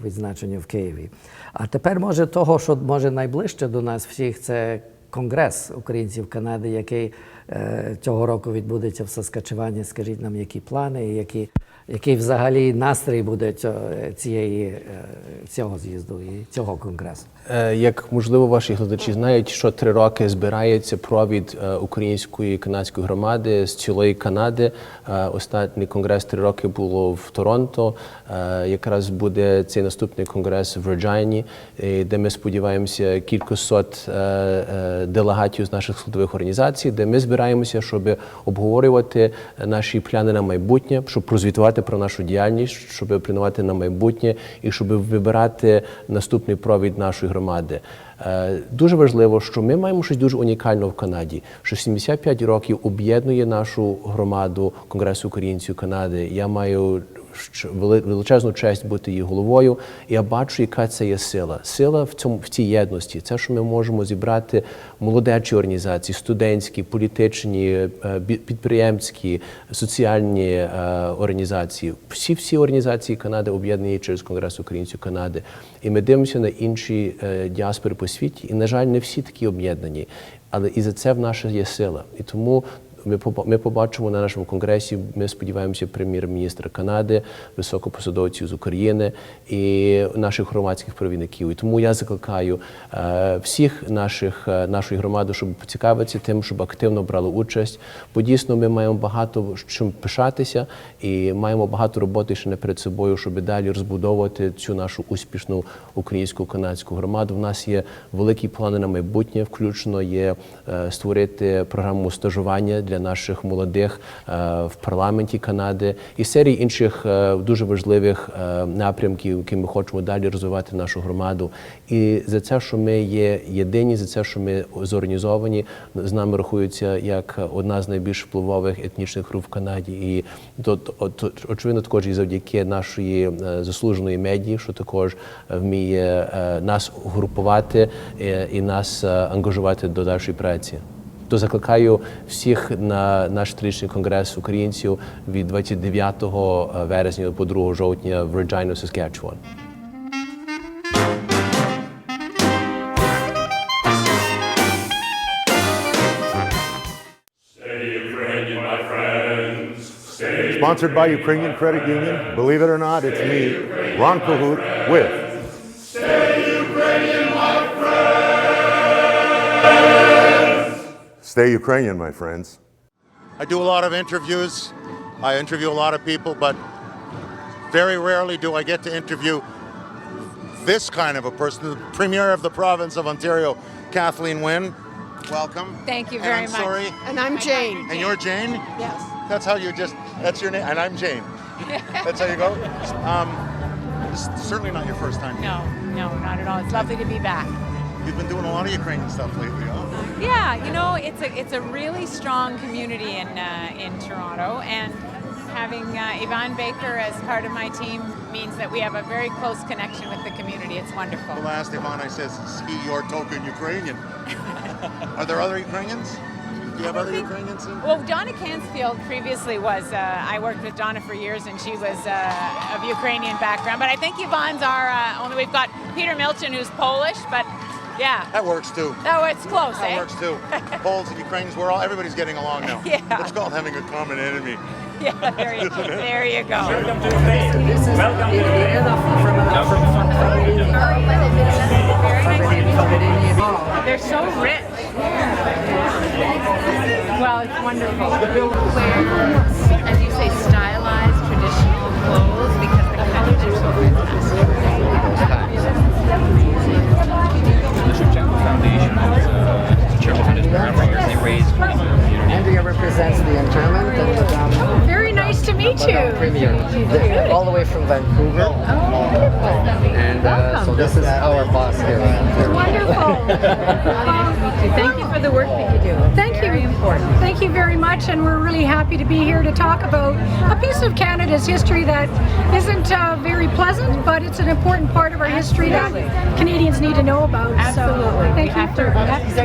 відзначенні в Києві. А тепер, може, того, що може найближче до нас всіх, це конгрес українців Канади, який цього року відбудеться в Саскачевані. Скажіть нам, які плани і який взагалі настрій буде цього з'їзду і цього конгресу? Як, можливо, ваші глядачі знають, що 3 роки збирається провід української і канадської громади з цілої Канади. Останній конгрес 3 роки було в Торонто. Якраз буде цей наступний конгрес в Реджайні, де ми сподіваємося кількасот делегатів з наших складових організацій, де ми збираємося, щоб обговорювати наші плани на майбутнє, щоб прозвітувати про нашу діяльність, щоб планувати на майбутнє і щоб вибирати наступний провід нашої громади. Дуже важливо, що ми маємо щось дуже унікальне в Канаді, що 75 років об'єднує нашу громаду Конгресу українців Канади. Я маю величезну честь бути її головою, і я бачу, яка це є сила. Сила в цій єдності. Це, що ми можемо зібрати молодечі організації, студентські, політичні, підприємські, соціальні організації. Всі організації Канади об'єднані через Конгрес українців Канади. І ми дивимося на інші діаспори по світі, і, на жаль, не всі такі об'єднані. Але і за це в наша є сила. І тому ми побачимо на нашому конгресі, ми сподіваємося, прем'єр-міністра Канади, високопосадовців з України і наших громадських провідників. І тому я закликаю всіх нашої громади, щоб поцікавитися тим, щоб активно брали участь. Бо дійсно ми маємо багато чим пишатися і маємо багато роботи ще не перед собою, щоб далі розбудовувати цю нашу успішну українську канадську громаду. В нас є великі плани на майбутнє, включно є створити програму стажування для наших молодих в парламенті Канади і серії інших дуже важливих напрямків, які ми хочемо далі розвивати нашу громаду. І за це, що ми є єдині, за це, що ми зорганізовані, з нами рахується як одна з найбільш впливових етнічних груп в Канаді. І очевидно також і завдяки нашої заслуженої медії, що також вміє нас групувати і нас ангажувати до дальшої праці. То закликаю всіх на наш трирічний конгрес українців від 29 вересня по 2 жовтня в Реджайну, Saskatchewan. Sponsored by Ukrainian Credit Union. Believe it or not, it's me, Ron Cahoot, with Stay Ukrainian, my friends. I do a lot of interviews. I interview a lot of people, but very rarely do I get to interview this kind of a person, the Premier of the province of Ontario, Kathleen Wynne. Welcome. Thank you very much. Sorry. And I'm Jane. And you're Jane? Yes. That's how you that's your name. And I'm Jane. That's how you go? It's certainly not your first time here. No, not at all. It's lovely to be back. You've been doing a lot of Ukrainian stuff lately, huh? Yeah, you know, it's a really strong community in Toronto, and having Yvonne Baker as part of my team means that we have a very close connection with the community. It's wonderful. The last Yvonne, I says, is he your token Ukrainian? Are there other Ukrainians? Do you have other Ukrainians? Well, Donna Cansfield previously was, I worked with Donna for years, and she was of Ukrainian background, but I think Yvonne's our only, we've got Peter Milton, who's Polish, but yeah. That works too. Oh, it's close, That works too. Poles and Ukrainians, everybody's getting along now. Yeah. It's called having a common enemy. Yeah, there you go. They're so rich. Well, it's wonderful. As you say, stylized traditional clothes because the colors are so Foundation is a charitable foundation program for years. They raise money for the community. Andrea represents the internment and Very nice to meet you. Premier, all the way from Vancouver. And so this is our boss here. Wonderful. Thank you for the work that you do. Thank you. Very important. Thank you very much, and we're really happy to be here to talk about a piece of Canada's history that isn't very pleasant, but it's an important part of our history that Canadians need to know about. Absolutely. So, thank you for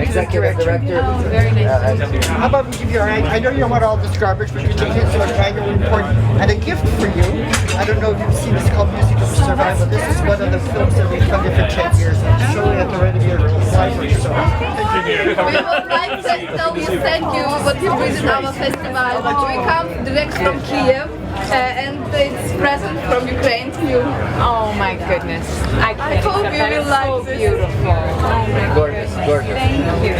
Executive Director. Very nice. How about we give you, I know you don't want all this garbage, but we took it to an annual report and a gift for you. I don't know if you've seen this called Music of Survival. This is one of the films that we've funded for Chance years. I'm surely at the ready to apply for yourself. We would like to tell you thank you what you visit our festival. We come direct from Kiev and it's present from Ukraine to you. Oh my goodness. I hope you will like so this. beautiful. Oh my Gorgeous, gorgeous. Thank you.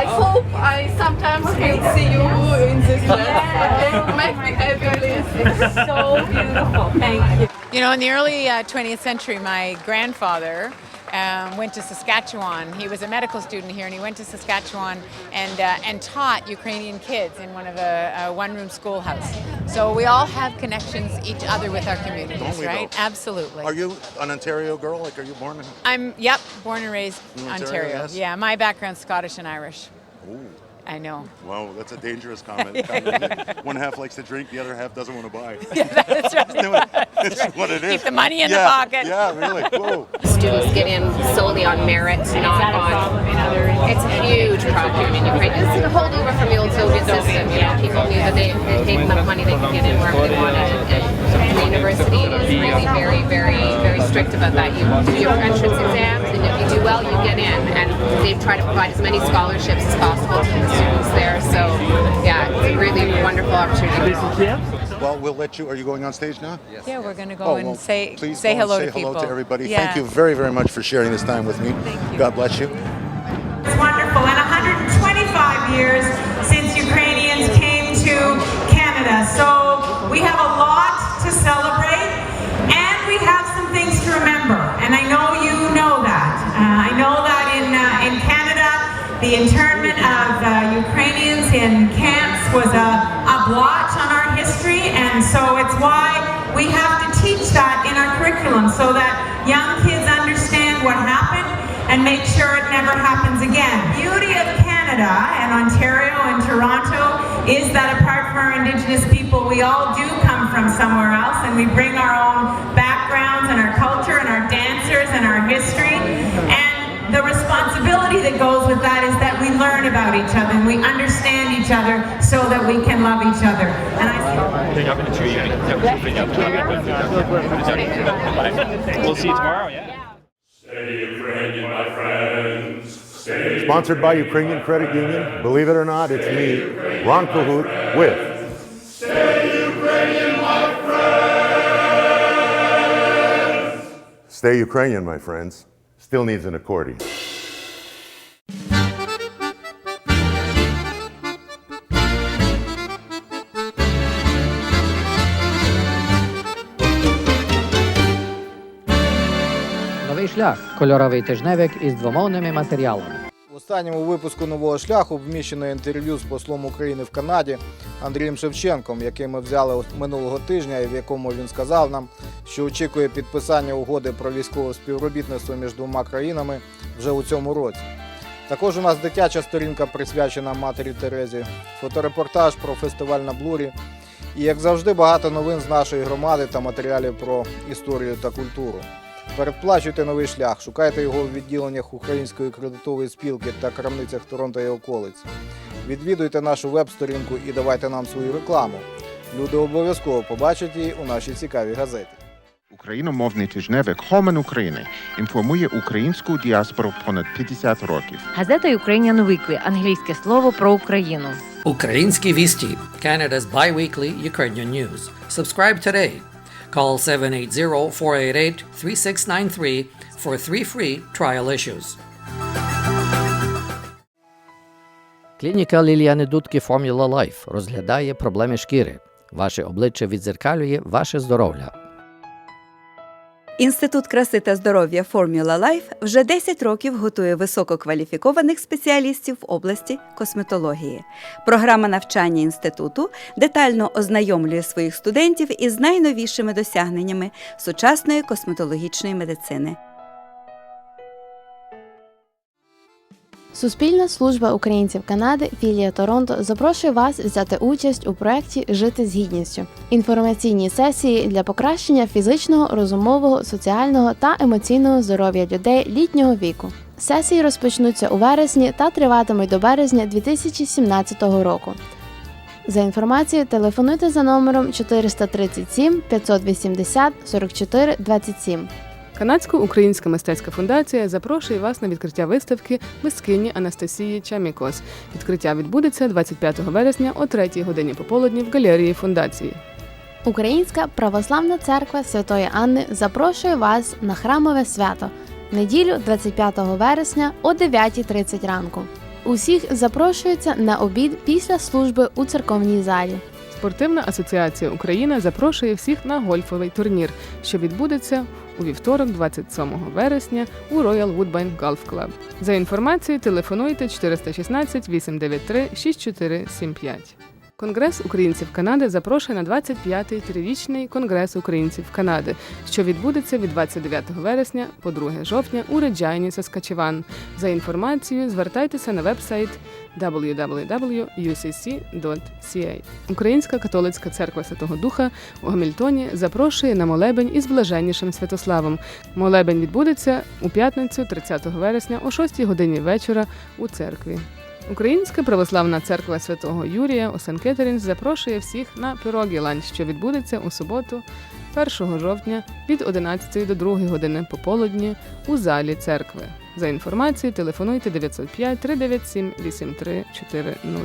I hope I sometimes will see you in this dress. It makes me happy, please. It's so beautiful. Thank you. You know, in the early 20th century, my grandfather went to Saskatchewan. He was a medical student here, and he went to Saskatchewan and taught Ukrainian kids in one of a one-room schoolhouse. So we all have connections each other with our communities, Don't we, right? though? Absolutely. Are you an Ontario girl? Like, are you born in? Yep, born and raised In Ontario. Ontario, yes? Yeah, my background's Scottish and Irish. Ooh. I know. Wow, that's a dangerous comment. One half likes to drink, the other half doesn't want to buy. Yeah, that's right. It's what it is. Keep the money in the pocket. Yeah, really. Whoa. Students get in solely on merit, not on. It's a huge problem in Ukraine. It's a holdover from the old Soviet system. You know, people knew that they paid enough money they could get in wherever they wanted. And the university is really very, very, very strict about that. You do your entrance exams, and if you do well, you get in. And they try to provide as many scholarships as possible to the students there. So, yeah, it's a really wonderful opportunity. Well, we'll let you. Are you going on stage now? Yes. Yeah, we're going to go and please say go hello and to say people. hello to everybody. Yeah. Thank you very, very much for sharing this time with me. Thank you. God bless you. It's wonderful. And 125 years since Ukrainians came to Canada. So we have a lot to celebrate, and we have some things to remember. And I know you know that. I know that in Canada, the internment of Ukrainians in camps was a blotch on our history, and so it's why we have to teach that in our curriculum so that young kids understand what happened and make sure it never happens again. The beauty of Canada and Ontario and Toronto is that apart from our Indigenous people, we all do come from somewhere else, and we bring our own backgrounds and our culture and our dancers and our history. And the responsibility that goes with that is that we learn about each other and we understand each other so that we can love each other. And We'll see you tomorrow, yeah. Stay Ukrainian, my friends. Sponsored by Ukrainian Credit Union. Believe it or not, it's me, Ron Cahoot, with Stay Ukrainian, my friends. Stay Ukrainian, my friends. Still needs an accordion. Новий шлях – кольоровий тижневик із двомовними матеріалами. В останньому випуску «Нового шляху» вміщено інтерв'ю з послом України в Канаді Андрієм Шевченком, який ми взяли минулого тижня, і в якому він сказав нам, що очікує підписання угоди про військове співробітництво між двома країнами вже у цьому році. Також у нас дитяча сторінка, присвячена матері Терезі, фоторепортаж про фестиваль на Блурі і, як завжди, багато новин з нашої громади та матеріалів про історію та культуру. Передплачуйте новий шлях, шукайте його в відділеннях Української кредитової спілки та крамницях Торонто і околиць. Відвідуйте нашу веб-сторінку і давайте нам свою рекламу. Люди обов'язково побачать її у нашій цікавій газеті. Україномовний тижневик «Хомен України» інформує українську діаспору понад 50 років. Газета Ukrainian Weekly – англійське слово про Україну. Українські вісті – Canada's bi-weekly Ukrainian news. Subscribe today. Call 780-488-3693 for 3 free trial issues. Клініка Ліліани Дудки Formula Life розглядає проблеми шкіри. Ваше обличчя віддзеркалює ваше здоров'я. Інститут краси та здоров'я Formula Life вже 10 років готує висококваліфікованих спеціалістів в області косметології. Програма навчання інституту детально ознайомлює своїх студентів із найновішими досягненнями сучасної косметологічної медицини. Суспільна служба українців Канади, філія Торонто, запрошує вас взяти участь у проєкті «Жити з гідністю» – інформаційні сесії для покращення фізичного, розумового, соціального та емоційного здоров'я людей літнього віку. Сесії розпочнуться у вересні та триватимуть до березня 2017 року. За інформацією телефонуйте за номером 437 580 44 27. Канадсько-українська мистецька фундація запрошує вас на відкриття виставки мисткині Анастасії Чамікос. Відкриття відбудеться 25 вересня о 3 годині пополудні в галереї фундації. Українська православна церква Святої Анни запрошує вас на храмове свято в неділю 25 вересня о 9:30 ранку. Усіх запрошується на обід після служби у церковній залі. Спортивна асоціація «Україна» запрошує всіх на гольфовий турнір, що відбудеться у вівторок 27 вересня у Royal Woodbine Golf Club. За інформацією телефонуйте 416 893 6475. Конгрес українців Канади запрошує на 25-й трирічний Конгрес українців Канади, що відбудеться від 29 вересня по 2 жовтня у Реджайні, Саскачеван. За інформацією звертайтеся на веб-сайт www.ucc.ca. Українська католицька церква Святого Духа у Гамільтоні запрошує на молебень із блаженнішим Святославом. Молебень відбудеться у п'ятницю 30 вересня о 6 годині вечора у церкві. Українська православна церква Святого Юрія у Сен-Кетерінс запрошує всіх на пирогі ланч, що відбудеться у суботу 1 жовтня від 11 до 2 години пополудні у залі церкви. За інформацією телефонуйте 905 397 8340.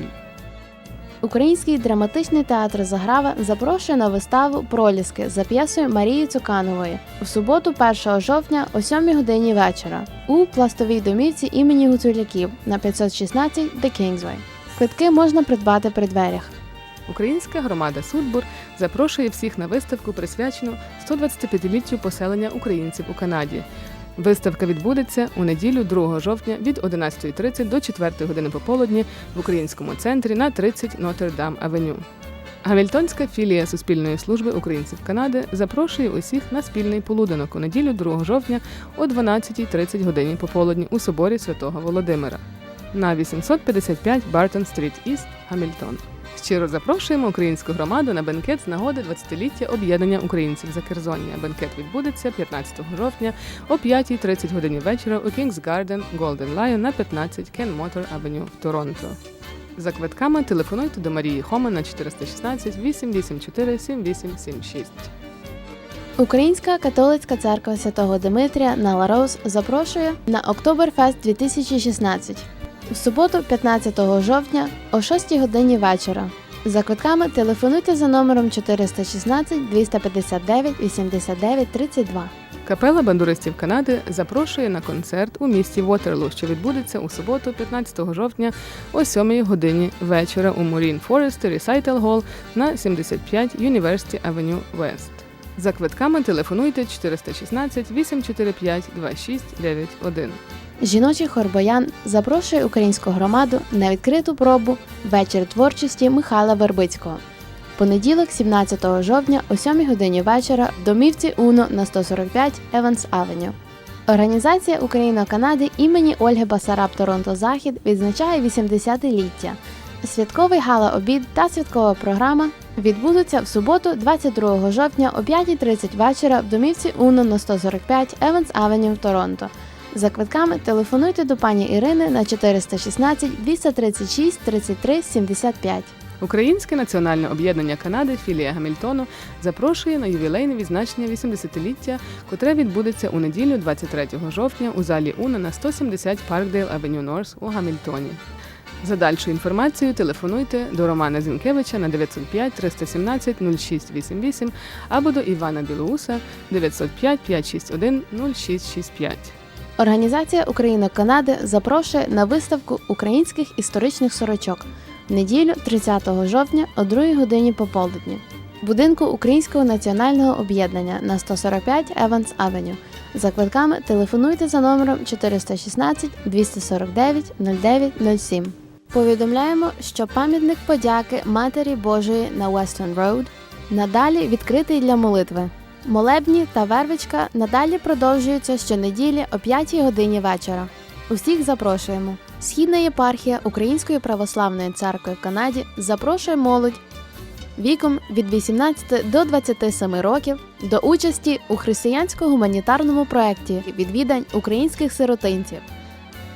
Український драматичний театр «Заграва» запрошує на виставу «Проліски» за п'єсою Марії Цуканової в суботу 1 жовтня о 7 годині вечора у пластовій домівці імені Гуцуляків на 516 The Kingsway. Квитки можна придбати при дверях. Українська громада Судбур запрошує всіх на виставку, присвячену 125-літтю поселення українців у Канаді. Виставка відбудеться у неділю 2 жовтня від 11:30 до 4 години пополудні в Українському центрі на 30 Нотр-Дам-авеню. Гамільтонська філія Суспільної служби українців Канади запрошує усіх на спільний полуденок у неділю 2 жовтня о 12:30 годині пополудні у соборі Святого Володимира на 855 Бартон-стріт Іст, Гамільтон. Щиро запрошуємо українську громаду на бенкет з нагоди 20-ліття об'єднання українців Закерзоння. Бенкет відбудеться 15 жовтня о 5:30 годині вечора у King's Garden, Golden Lion на 15 Кен Мотор Авеню в Торонто. За квитками телефонуйте до Марії Хомен на 416 884 7876. Українська католицька церква Святого Димитрія на Ла-Роуз запрошує на Октоберфест 2016 в суботу 15 жовтня о 6 годині вечора. За квитками телефонуйте за номером 416 259 89 32. Капела бандуристів Канади запрошує на концерт у місті Вотерлу, що відбудеться у суботу 15 жовтня о 7 годині вечора у Marine Forest Recital Hall на 75 University Avenue West. За квитками телефонуйте 416 845 2691. Жіночий хор «Боян» запрошує українську громаду на відкриту пробу «Вечір творчості» Михайла Вербицького. Понеділок, 17 жовтня о 7 годині вечора в домівці Уно на 145 Еванс Авеню. Організація «Україно-Канади» імені Ольги Басараб Торонто-Захід відзначає 80-ліття. Святковий гала-обід та святкова програма відбудуться в суботу 22 жовтня о 5:30 вечора в домівці Уно на 145 Еванс Авеню в Торонто. За квитками телефонуйте до пані Ірини на 416 236 33 75. Українське національне об'єднання Канади, філія Гамільтону, запрошує на ювілейне відзначення 80-ліття, котре відбудеться у неділю 23 жовтня у залі Уна на 170 Паркдейл Авеню Норс у Гамільтоні. За дальшою інформацією телефонуйте до Романа Зінкевича на 905 317 0688 або до Івана Білоуса 905 561 0665. Організація «Україно-Канади» запрошує на виставку українських історичних сорочок в неділю 30 жовтня о 2 годині пополудні в будинку Українського національного об'єднання на 145 Еванс Авеню. За квитками телефонуйте за номером 416 249 09 07. Повідомляємо, що пам'ятник подяки Матері Божої на Western Road надалі відкритий для молитви. Молебні та вервичка надалі продовжуються щонеділі о 5 годині вечора. Усіх запрошуємо. Східна єпархія Української православної церкви в Канаді запрошує молодь віком від 18 до 27 років до участі у християнсько-гуманітарному проєкті відвідань українських сиротинців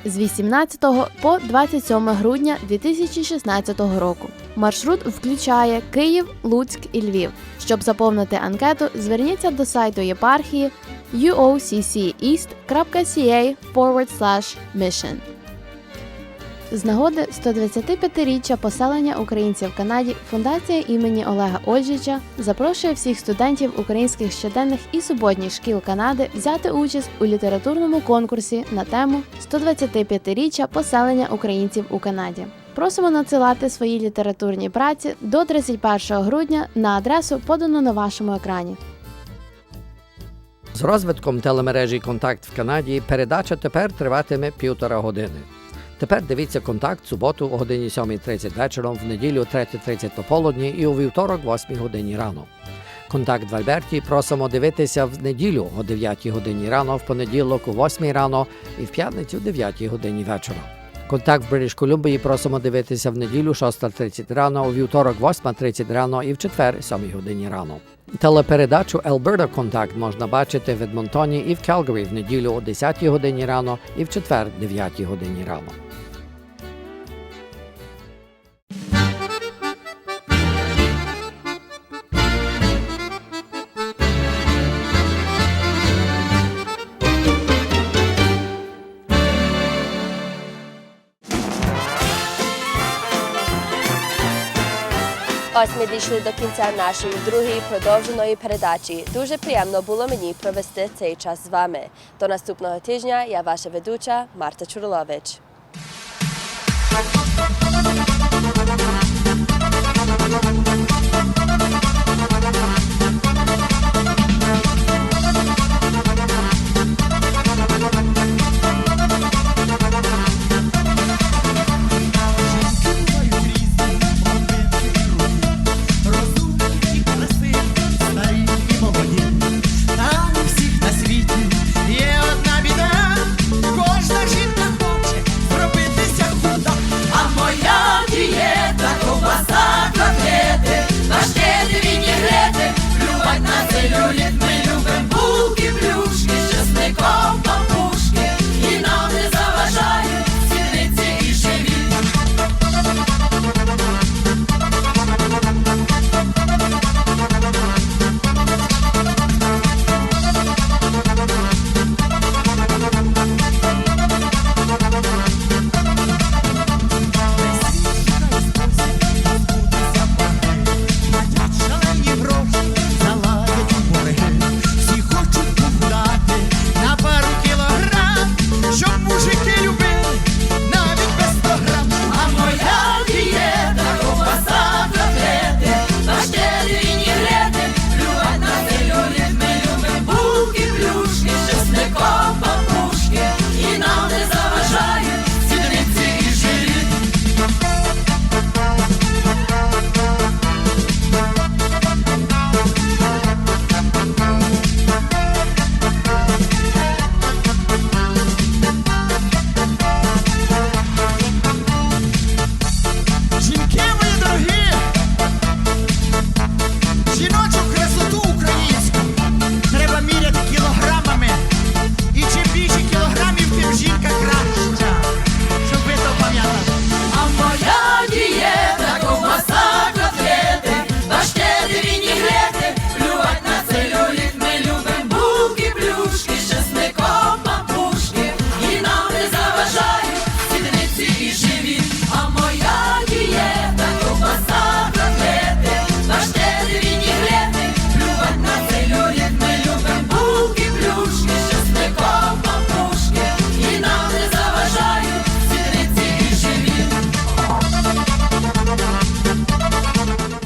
з 18 по 27 грудня 2016 року. Маршрут включає Київ, Луцьк і Львів. Щоб заповнити анкету, зверніться до сайту єпархії uocceast.ca/mission. З нагоди 125-річчя поселення українців в Канаді Фундація імені Олега Ольжича запрошує всіх студентів українських щоденних і суботніх шкіл Канади взяти участь у літературному конкурсі на тему «125-річчя поселення українців у Канаді». Просимо надсилати свої літературні праці до 31 грудня на адресу, подану на вашому екрані. З розвитком телемережі «Контакт» в Канаді передача тепер триватиме 1,5 години. Тепер дивіться «Контакт» в суботу о годині 7:30 вечором, в неділю 3:30 пополудні і у вівторок 8 годині рано. «Контакт» в Альберті просимо дивитися в неділю о 9 годині рано, в понеділок о 8 рано і в п'ятницю о 9 годині вечора. «Контакт» в Бритиш Колумбії просимо дивитися в неділю 6:30 рано, у вівторок 8:30 рано і в четвер 7 годині рано. Телепередачу «Alberta Контакт» можна бачити в Едмонтоні і в Калгарі в неділю о 10 годині рано і в четвер 9 годині рано. Ось ми дійшли до кінця нашої другої продовженої передачі. Дуже приємно було мені провести цей час з вами. До наступного тижня я ваша ведуча Марта Чурилович.